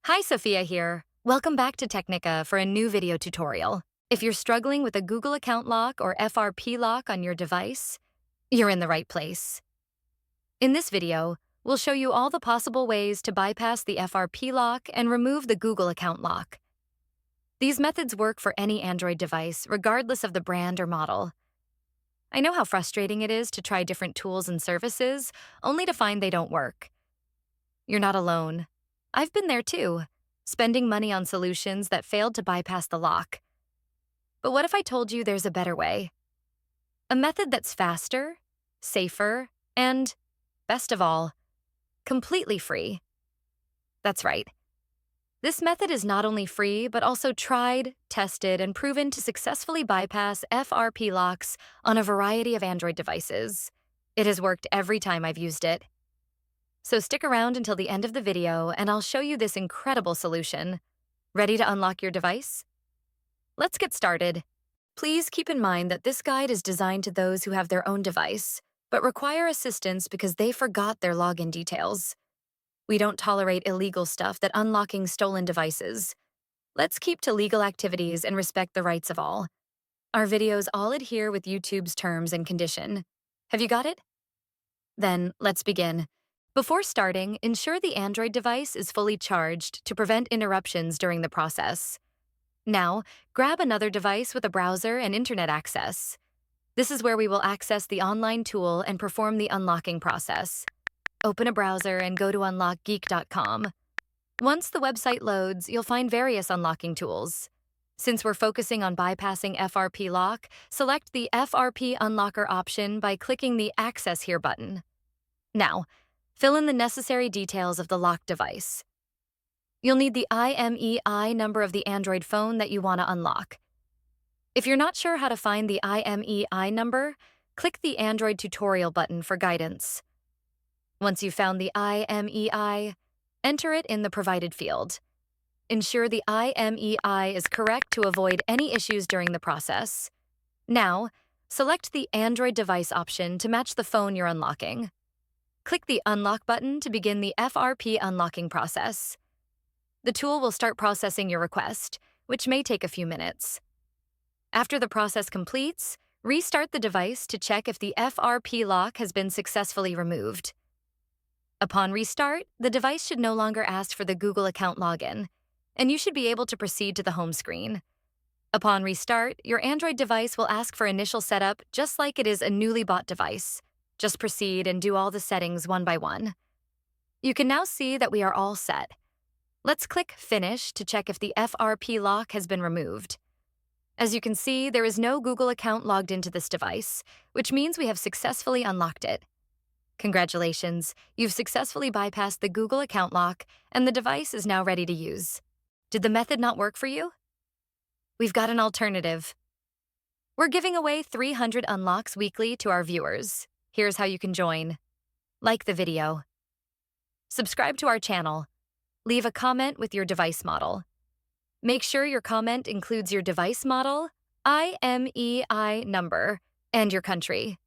Hi, Sophia here. Welcome back to Technica for a new video tutorial. If you're struggling with a Google account lock or FRP lock on your device, you're in the right place. In this video, we'll show you all the possible ways to bypass the FRP lock and remove the Google account lock. These methods work for any Android device, regardless of the brand or model. I know how frustrating it is to try different tools and services, only to find they don't work. You're not alone. I've been there too, spending money on solutions that failed to bypass the lock. But what if I told you there's a better way? A method that's faster, safer, and, best of all, completely free. That's right. This method is not only free, but also tried, tested, and proven to successfully bypass FRP locks on a variety of Android devices. It has worked every time I've used it. So stick around until the end of the video and I'll show you this incredible solution. Ready to unlock your device? Let's get started. Please keep in mind that this guide is designed to those who have their own device, but require assistance because they forgot their login details. We don't tolerate illegal stuff that unlocking stolen devices. Let's keep to legal activities and respect the rights of all. Our videos all adhere with YouTube's terms and condition. Have you got it? Then let's begin. Before starting, ensure the Android device is fully charged to prevent interruptions during the process. Now, grab another device with a browser and internet access. This is where we will access the online tool and perform the unlocking process. Open a browser and go to unlockgeek.com. Once the website loads, you'll find various unlocking tools. Since we're focusing on bypassing FRP lock, select the FRP unlocker option by clicking the Access Here button. Now, fill in the necessary details of the locked device. You'll need the IMEI number of the Android phone that you want to unlock. If you're not sure how to find the IMEI number, click the Android tutorial button for guidance. Once you've found the IMEI, enter it in the provided field. Ensure the IMEI is correct to avoid any issues during the process. Now, select the Android device option to match the phone you're unlocking. Click the Unlock button to begin the FRP unlocking process. The tool will start processing your request, which may take a few minutes. After the process completes, restart the device to check if the FRP lock has been successfully removed. Upon restart, the device should no longer ask for the Google account login, and you should be able to proceed to the home screen. Upon restart, your Android device will ask for initial setup just like it is a newly bought device. Just proceed and do all the settings one by one. You can now see that we are all set. Let's click Finish to check if the FRP lock has been removed. As you can see, there is no Google account logged into this device, which means we have successfully unlocked it. Congratulations, you've successfully bypassed the Google account lock, and the device is now ready to use. Did the method not work for you? We've got an alternative. We're giving away 300 unlocks weekly to our viewers. Here's how you can join. Like the video. Subscribe to our channel. Leave a comment with your device model. Make sure your comment includes your device model, IMEI number, and your country.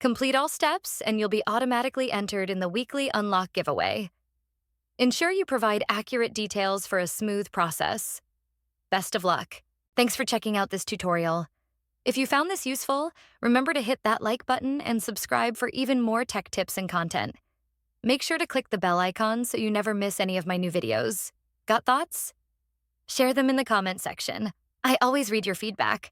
Complete all steps and you'll be automatically entered in the weekly unlock giveaway. Ensure you provide accurate details for a smooth process. Best of luck. Thanks for checking out this tutorial. If you found this useful, remember to hit that like button and subscribe for even more tech tips and content. Make sure to click the bell icon so you never miss any of my new videos. Got thoughts? Share them in the comment section. I always read your feedback.